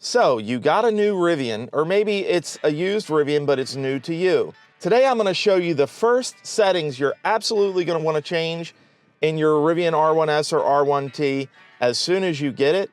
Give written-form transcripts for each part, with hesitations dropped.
So you got a new Rivian, or maybe it's a used Rivian, but it's new to you. Today I'm going to show you the first settings you're absolutely going to want to change in your Rivian R1S or R1T as soon as you get it.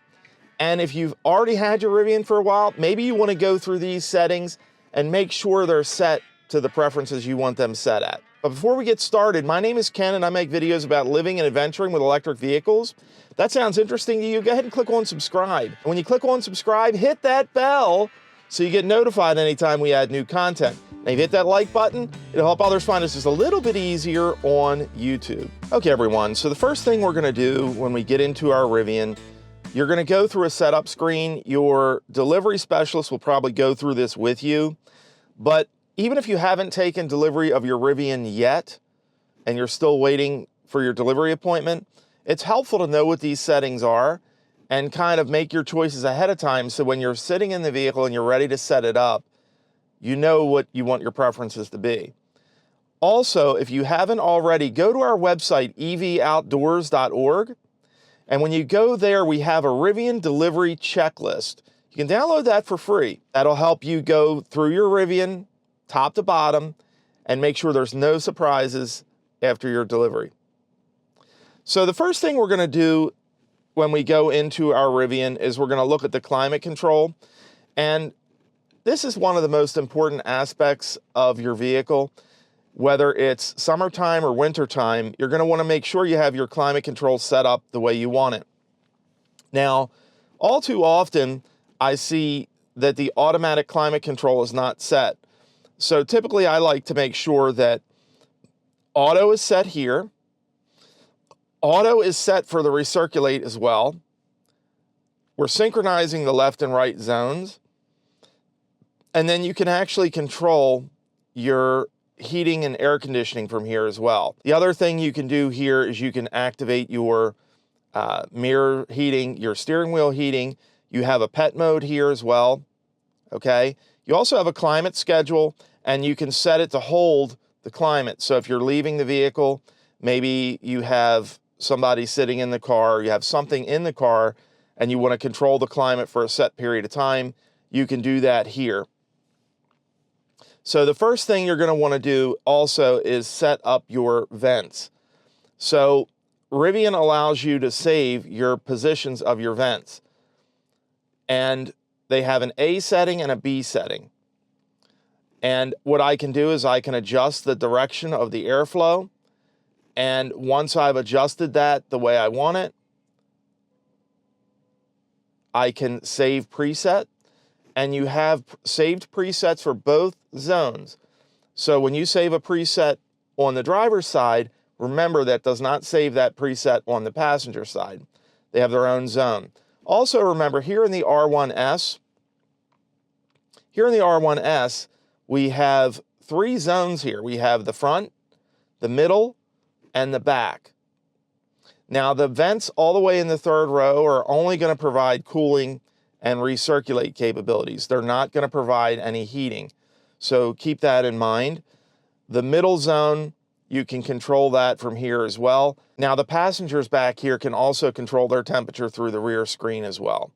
And if you've already had your Rivian for a while, maybe you want to go through these settings and make sure they're set to the preferences you want them set at. But before we get started, my name is Ken and I make videos about living and adventuring with electric vehicles. If that sounds interesting to you, go ahead and click on subscribe. And when you click on subscribe, hit that bell so you get notified anytime we add new content. Now, if you hit that like button, it'll help others find us just a little bit easier on YouTube. Okay, everyone, so the first thing we're gonna do when we get into our Rivian, you're gonna go through a setup screen. Your delivery specialist will probably go through this with you, but even if you haven't taken delivery of your Rivian yet, and you're still waiting for your delivery appointment, it's helpful to know what these settings are and kind of make your choices ahead of time so when you're sitting in the vehicle and you're ready to set it up, you know what you want your preferences to be. Also, if you haven't already, go to our website, evoutdoors.org, and when you go there, we have a Rivian delivery checklist. You can download that for free. That'll help you go through your Rivian, top to bottom, and make sure there's no surprises after your delivery. So the first thing we're going to do when we go into our Rivian is we're going to look at the climate control. And this is one of the most important aspects of your vehicle. Whether it's summertime or wintertime, you're going to want to make sure you have your climate control set up the way you want it. Now, all too often, I see that the automatic climate control is not set. So typically I like to make sure that auto is set here. Auto is set for the recirculate as well. We're synchronizing the left and right zones. And then you can actually control your heating and air conditioning from here as well. The other thing you can do here is you can activate your mirror heating, your steering wheel heating. You have a pet mode here as well, okay? You also have a climate schedule, and you can set it to hold the climate. So if you're leaving the vehicle, maybe you have somebody sitting in the car, you have something in the car, and you want to control the climate for a set period of time, you can do that here. So the first thing you're going to want to do also is set up your vents. So Rivian allows you to save your positions of your vents. And they have an A setting and a B setting. And what I can do is I can adjust the direction of the airflow. And once I've adjusted that the way I want it, I can save preset. And you have saved presets for both zones. So when you save a preset on the driver's side, remember that does not save that preset on the passenger side. They have their own zone. Also remember, here in the R1S, we have three zones here. We have the front, the middle, and the back. Now the vents all the way in the third row are only going to provide cooling and recirculate capabilities. They're not going to provide any heating. So keep that in mind. The middle zone, you can control that from here as well. Now the passengers back here can also control their temperature through the rear screen as well.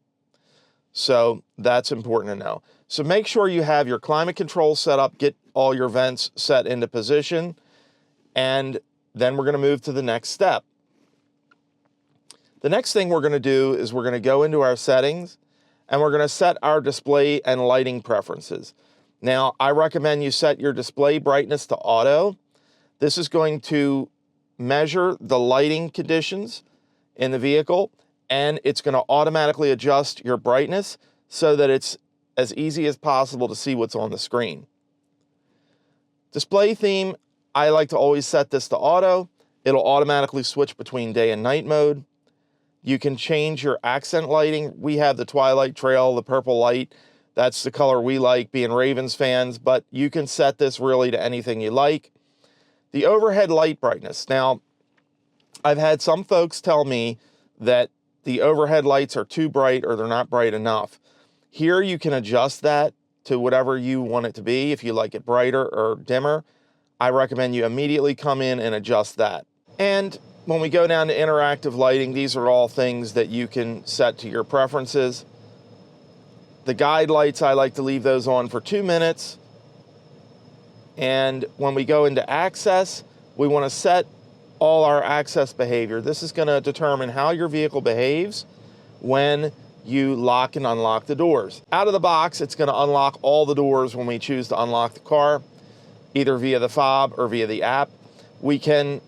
So that's important to know. So make sure you have your climate control set up, get all your vents set into position, and then we're going to move to the next step. The next thing we're going to do is we're going to go into our settings, and we're going to set our display and lighting preferences. Now, I recommend you set your display brightness to auto. This is going to measure the lighting conditions in the vehicle, and it's going to automatically adjust your brightness so that it's as easy as possible to see what's on the screen. Display theme, I like to always set this to auto. It'll automatically switch between day and night mode. You can change your accent lighting. We have the Twilight Trail, the purple light. That's the color we like, being Ravens fans, but you can set this really to anything you like. The overhead light brightness. Now, I've had some folks tell me that the overhead lights are too bright or they're not bright enough. Here you can adjust that to whatever you want it to be. If you like it brighter or dimmer, I recommend you immediately come in and adjust that. And when we go down to interactive lighting, these are all things that you can set to your preferences. The guide lights, I like to leave those on for 2 minutes. And when we go into access, we want to set all our access behavior. This is going to determine how your vehicle behaves when you lock and unlock the doors. Out of the box, it's going to unlock all the doors when we choose to unlock the car, either via the fob or via the app. We can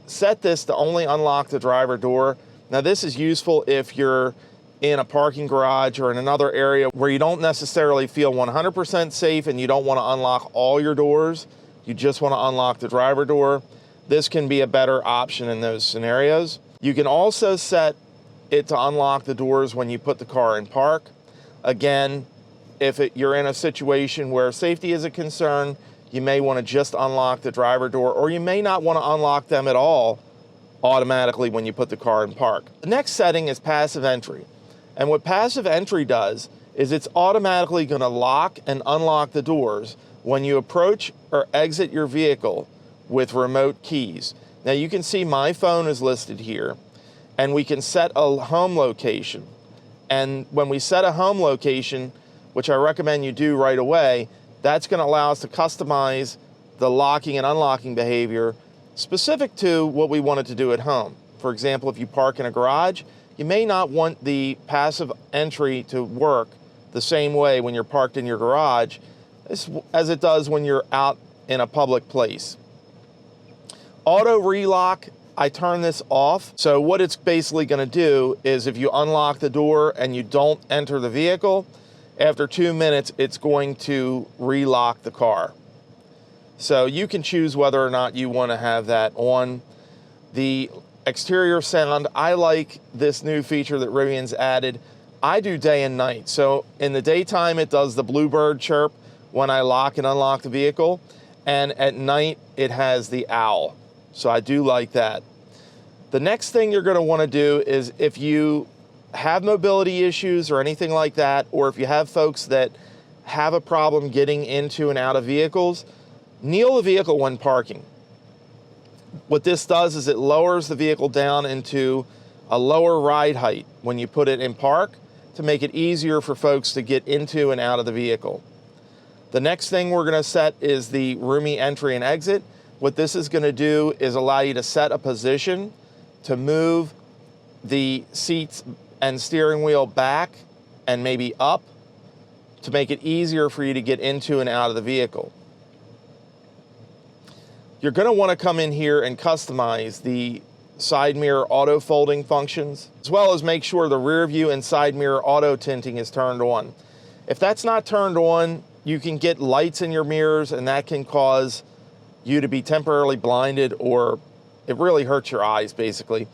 set this to only unlock the driver door. Now, this is useful if you're in a parking garage or in another area where you don't necessarily feel 100% safe and you don't want to unlock all your doors. You just want to unlock the driver door. This can be a better option in those scenarios. You can also set it to unlock the doors when you put the car in park. Again, if you're in a situation where safety is a concern, you may want to just unlock the driver door, or you may not want to unlock them at all automatically when you put the car in park. The next setting is passive entry. And what passive entry does is it's automatically going to lock and unlock the doors when you approach or exit your vehicle with remote keys. Now you can see my phone is listed here, and we can set a home location. And when we set a home location, which I recommend you do right away, that's going to allow us to customize the locking and unlocking behavior specific to what we wanted to do at home. For example, if you park in a garage, you may not want the passive entry to work the same way when you're parked in your garage as it does when you're out in a public place. Auto relock, I turn this off. So what it's basically going to do is if you unlock the door and you don't enter the vehicle, after 2 minutes, it's going to relock the car. So you can choose whether or not you want to have that on. The exterior sound, I like this new feature that Rivian's added. I do day and night. So in the daytime, it does the bluebird chirp when I lock and unlock the vehicle. And at night, it has the owl. So I do like that. The next thing you're going to want to do is if you have mobility issues or anything like that, or if you have folks that have a problem getting into and out of vehicles, kneel the vehicle when parking. What this does is it lowers the vehicle down into a lower ride height when you put it in park to make it easier for folks to get into and out of the vehicle. The next thing we're going to set is the roomy entry and exit. What this is going to do is allow you to set a position to move the seats and steering wheel back and maybe up to make it easier for you to get into and out of the vehicle. You're going to want to come in here and customize the side mirror auto folding functions, as well as make sure the rear view and side mirror auto tinting is turned on. If that's not turned on, you can get lights in your mirrors, and that can cause you to be temporarily blinded, or it really hurts your eyes, basically.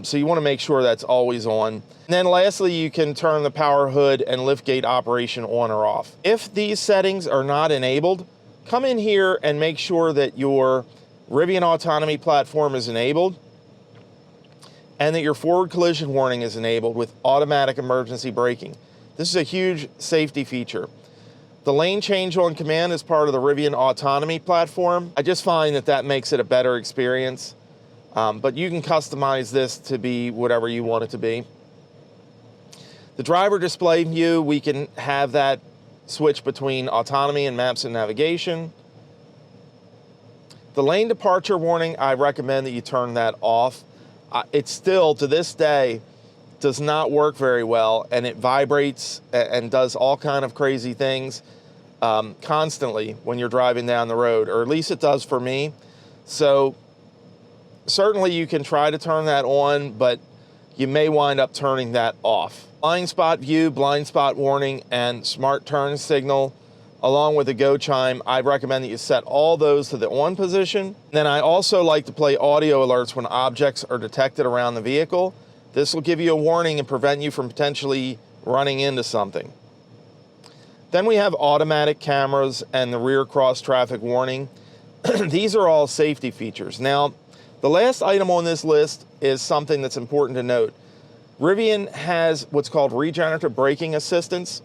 So you want to make sure that's always on. And then lastly, you can turn the power hood and liftgate operation on or off. If these settings are not enabled, come in here and make sure that your Rivian autonomy platform is enabled and that your forward collision warning is enabled with automatic emergency braking. This is a huge safety feature. The lane change on command is part of the Rivian autonomy platform. I just find that that makes it a better experience, but you can customize this to be whatever you want it to be. The driver display view, we can have that switch between autonomy and maps and navigation. The lane departure warning, I recommend that you turn that off. It still, to this day, does not work very well, and it vibrates and does all kind of crazy things constantly when you're driving down the road, or at least it does for me. So certainly you can try to turn that on, but you may wind up turning that off. Blind spot view, blind spot warning, and smart turn signal, along with the go chime, I recommend that you set all those to the on position. Then I also like to play audio alerts when objects are detected around the vehicle. This will give you a warning and prevent you from potentially running into something. Then we have automatic cameras and the rear cross traffic warning. These are all safety features. Now, the last item on this list is something that's important to note. Rivian has what's called regenerative braking assistance.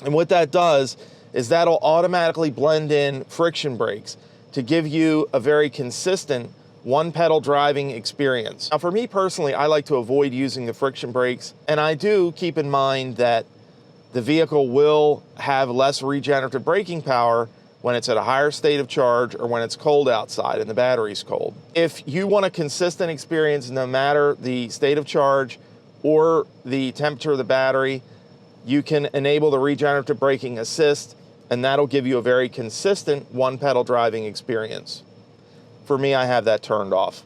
And what that does is that'll automatically blend in friction brakes to give you a very consistent one-pedal driving experience. Now, for me personally, I like to avoid using the friction brakes, and I do keep in mind that the vehicle will have less regenerative braking power when it's at a higher state of charge or when it's cold outside and the battery's cold. If you want a consistent experience no matter the state of charge or the temperature of the battery, you can enable the regenerative braking assist, and that'll give you a very consistent one-pedal driving experience. For me, I have that turned off.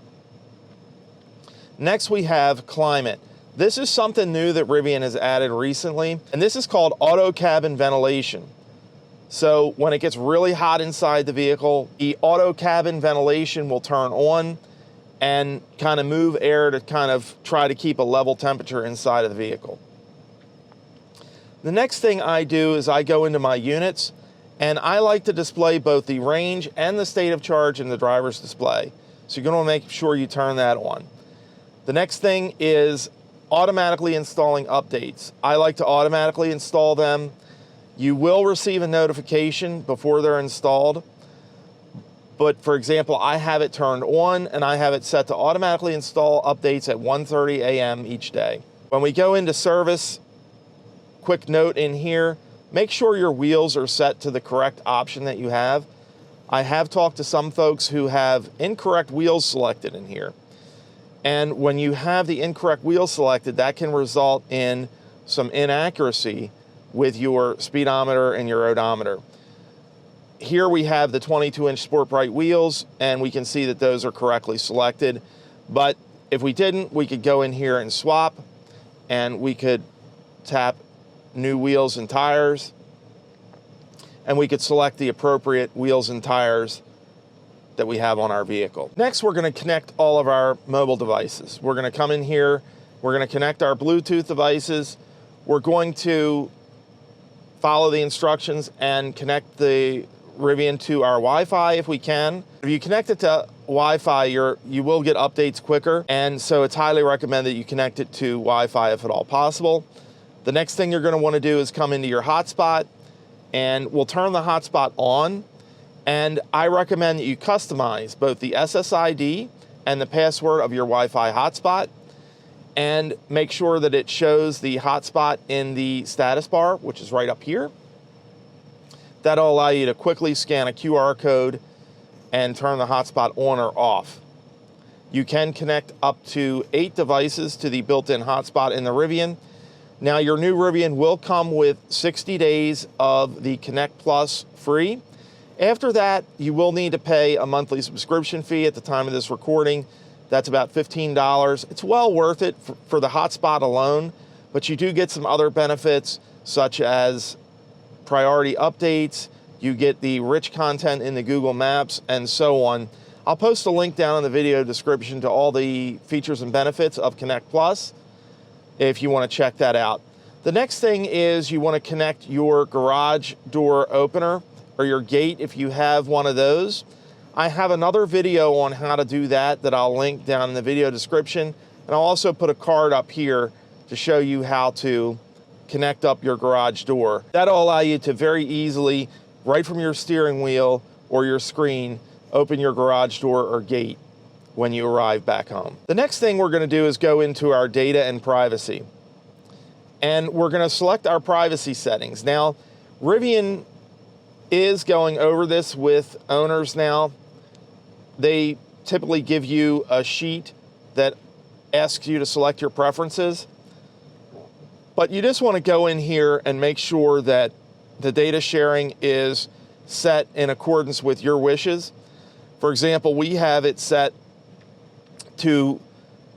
Next, we have climate. This is something new that Rivian has added recently, and this is called auto cabin ventilation. So when it gets really hot inside the vehicle, the auto cabin ventilation will turn on and kind of move air to kind of try to keep a level temperature inside of the vehicle. The next thing I do is I go into my units, and I like to display both the range and the state of charge in the driver's display. So you're going to make sure you turn that on. The next thing is automatically installing updates. I like to automatically install them. You will receive a notification before they're installed. But for example, I have it turned on and I have it set to automatically install updates at 1:30 a.m. each day. When we go into service, quick note in here, make sure your wheels are set to the correct option that you have. I have talked to some folks who have incorrect wheels selected in here. And when you have the incorrect wheel selected, that can result in some inaccuracy with your speedometer and your odometer. Here we have the 22-inch Sport Bright wheels, and we can see that those are correctly selected. But if we didn't, we could go in here and swap, and we could tap new wheels and tires, and we could select the appropriate wheels and tires that we have on our vehicle. Next, we're going to connect all of our mobile devices. We're going to come in here, we're going to connect our Bluetooth devices, we're going to follow the instructions and connect the Rivian to our Wi-Fi if we can. If you connect it to Wi-Fi, you will get updates quicker, and so it's highly recommended that you connect it to Wi-Fi if at all possible. The next thing you're going to want to do is come into your hotspot, and we'll turn the hotspot on. And I recommend that you customize both the SSID and the password of your Wi-Fi hotspot, and make sure that it shows the hotspot in the status bar, which is right up here. That'll allow you to quickly scan a QR code and turn the hotspot on or off. You can connect up to 8 devices to the built-in hotspot in the Rivian. Now, your new Rivian will come with 60 days of the Connect Plus free. After that, you will need to pay a monthly subscription fee at the time of this recording. That's about $15. It's well worth it for the hotspot alone, but you do get some other benefits such as priority updates. You get the rich content in the Google Maps and so on. I'll post a link down in the video description to all the features and benefits of Connect Plus if you want to check that out. The next thing is you want to connect your garage door opener or your gate if you have one of those. I have another video on how to do that I'll link down in the video description, and I'll also put a card up here to show you how to connect up your garage door. That'll allow you to very easily, right from your steering wheel or your screen, open your garage door or gate when you arrive back home. The next thing we're going to do is go into our data and privacy, and we're going to select our privacy settings. Now, Rivian is going over this with owners now. They typically give you a sheet that asks you to select your preferences, but you just want to go in here and make sure that the data sharing is set in accordance with your wishes. For example, we have it set to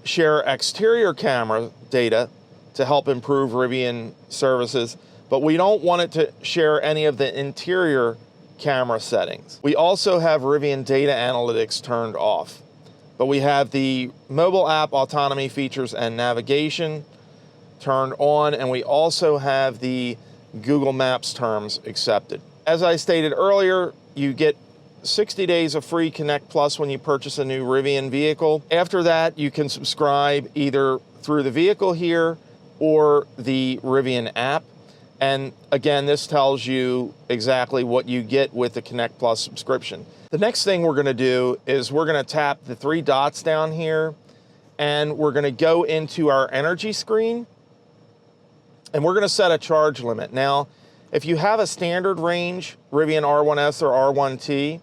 share exterior camera data to help improve Rivian services, but we don't want it to share any of the interior camera settings. We also have Rivian data analytics turned off, but we have the mobile app autonomy features and navigation turned on, and we also have the Google Maps terms accepted. As I stated earlier, you get 60 days of free Connect Plus when you purchase a new Rivian vehicle. After that, you can subscribe either through the vehicle here or the Rivian app. And again, this tells you exactly what you get with the Connect Plus subscription. The next thing we're going to do is we're going to tap the 3 dots down here, and we're going to go into our energy screen. and we're gonna set a charge limit. Now, if you have a standard range Rivian R1S or R1T,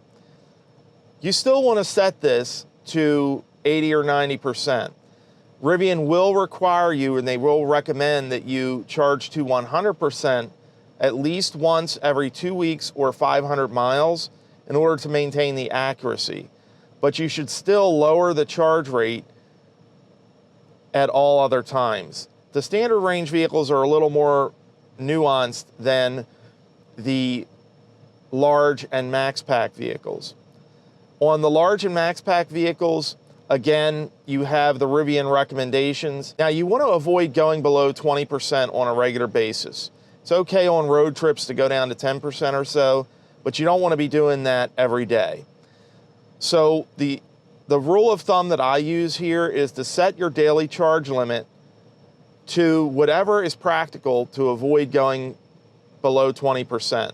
you still wanna set this to 80 or 90%. Rivian will require you, and they will recommend that you charge to 100% at least once every 2 weeks or 500 miles in order to maintain the accuracy. But you should still lower the charge rate at all other times. The standard range vehicles are a little more nuanced than the large and max pack vehicles. On the large and max pack vehicles, again, you have the Rivian recommendations. Now, you want to avoid going below 20% on a regular basis. It's okay on road trips to go down to 10% or so, but you don't want to be doing that every day. So the rule of thumb that I use here is to set your daily charge limit to whatever is practical to avoid going below 20%.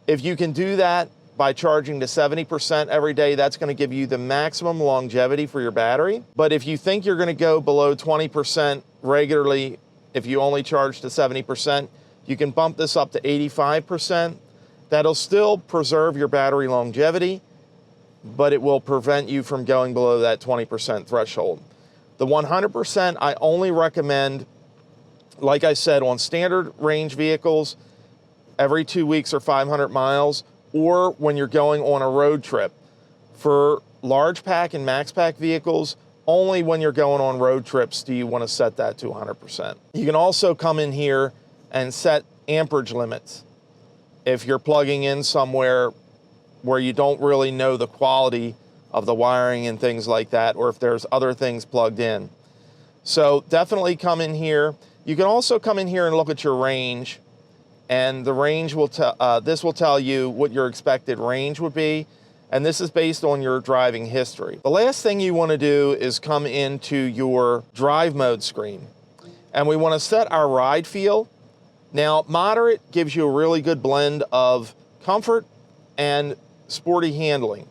If you can do that by charging to 70% every day, that's going to give you the maximum longevity for your battery. But if you think you're going to go below 20% regularly, if you only charge to 70%, you can bump this up to 85%. That'll still preserve your battery longevity, but it will prevent you from going below that 20% threshold. The 100% I only recommend, like I said, on standard range vehicles every 2 weeks or 500 miles, or when you're going on a road trip. For large pack and max pack vehicles, only when you're going on road trips do you want to set that to 100%. You can also come in here and set amperage limits. If you're plugging in somewhere where you don't really know the quality of the wiring and things like that, or if there's other things plugged in. So definitely come in here. You can also come in here and look at your range, and the range will this will tell you what your expected range would be, and this is based on your driving history. The last thing you want to do is come into your drive mode screen, and we want to set our ride feel. Now, moderate gives you a really good blend of comfort and sporty handling.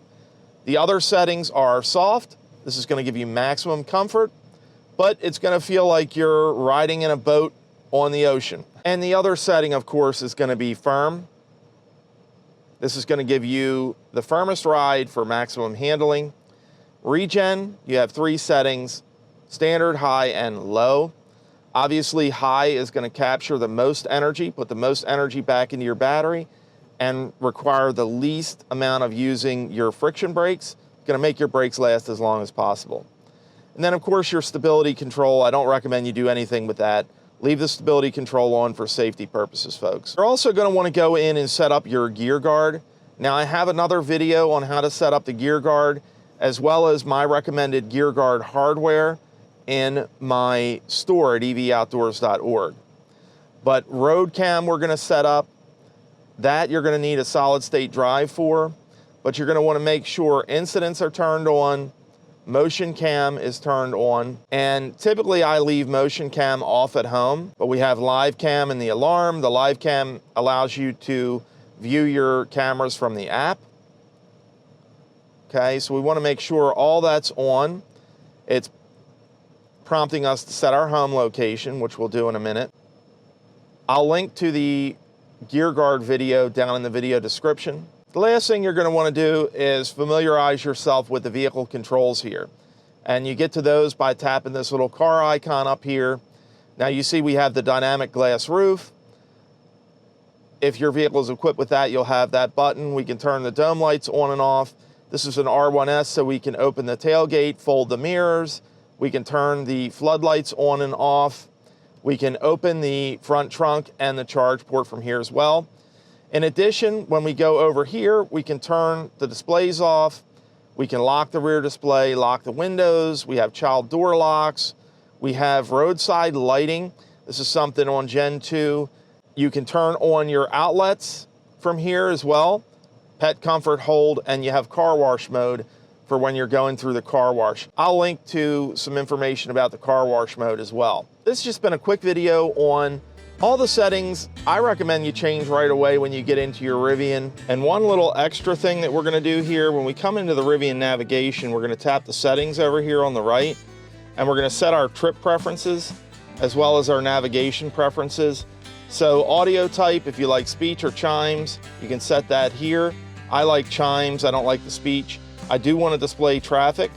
The other settings are soft. This is going to give you maximum comfort, but it's going to feel like you're riding in a boat on the ocean. And the other setting, of course, is going to be firm. This is going to give you the firmest ride for maximum handling. Regen, you have 3 settings: standard, high, and low. Obviously, high is going to capture the most energy, put the most energy back into your battery, and require the least amount of using your friction brakes. It's going to make your brakes last as long as possible. And then, of course, your stability control. I don't recommend you do anything with that. Leave the stability control on for safety purposes, folks. You're also going to want to go in and set up your gear guard. Now, I have another video on how to set up the gear guard, as well as my recommended gear guard hardware in my store at evoutdoors.org. But road cam we're going to set up. That you're going to need a solid state drive for, but you're going to want to make sure incidents are turned on, motion cam is turned on, and typically I leave motion cam off at home, but we have live cam and the alarm. The live cam allows you to view your cameras from the app. Okay, so we want to make sure all that's on. It's prompting us to set our home location, which we'll do in a minute. I'll link to the gear guard video down in the video description. The last thing you're going to want to do is familiarize yourself with the vehicle controls here. And you get to those by tapping this little car icon up here. Now you see we have the dynamic glass roof. If your vehicle is equipped with that, you'll have that button. We can turn the dome lights on and off. This is an R1S, so we can open the tailgate, fold the mirrors. We can turn the floodlights on and off. We can open the front trunk and the charge port from here as well. In addition, when we go over here, we can turn the displays off. We can lock the rear display, lock the windows. We have child door locks. We have roadside lighting. This is something on Gen 2. You can turn on your outlets from here as well. Pet comfort, hold, and you have car wash mode for when you're going through the car wash. I'll link to some information about the car wash mode as well. This has just been a quick video on all the settings I recommend you change right away when you get into your Rivian. And one little extra thing that we're gonna do here, when we come into the Rivian navigation, we're gonna tap the settings over here on the right, and we're gonna set our trip preferences. as well as our navigation preferences. So audio type, if you like speech or chimes, you can set that here. I like chimes, I don't like the speech. I do want to display traffic.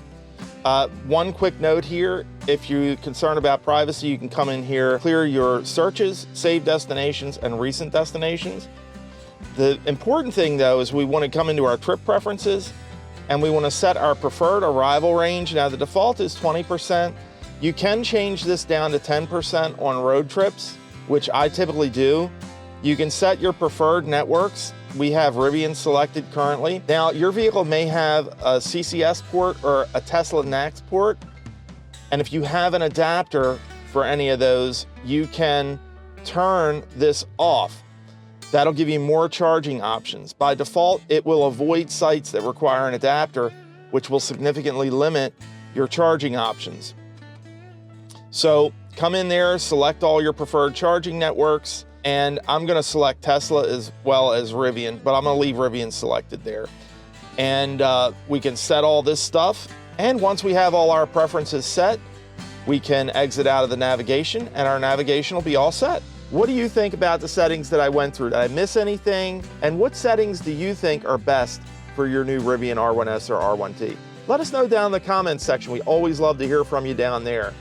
One quick note here, if you're concerned about privacy, you can come in here, clear your searches, save destinations, and recent destinations. The important thing though is we want to come into our trip preferences and we want to set our preferred arrival range. Now the default is 20%. You can change this down to 10% on road trips, which I typically do. You can set your preferred networks. We have Rivian selected currently. Now your vehicle may have a CCS port or a Tesla NACS port. And if you have an adapter for any of those, you can turn this off. That'll give you more charging options. By default, it will avoid sites that require an adapter, which will significantly limit your charging options. So come in there, select all your preferred charging networks, and I'm gonna select Tesla as well as Rivian, but I'm gonna leave Rivian selected there. And we can set all this stuff. And once we have all our preferences set, we can exit out of the navigation and our navigation will be all set. What do you think about the settings that I went through? Did I miss anything? And what settings do you think are best for your new Rivian R1S or R1T? Let us know down in the comments section. We always love to hear from you down there.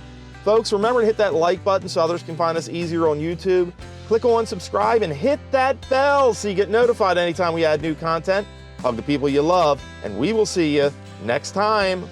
Folks, remember to hit that like button so others can find us easier on YouTube. Click on subscribe and hit that bell so you get notified anytime we add new content. Hug the people you love, and we will see you next time.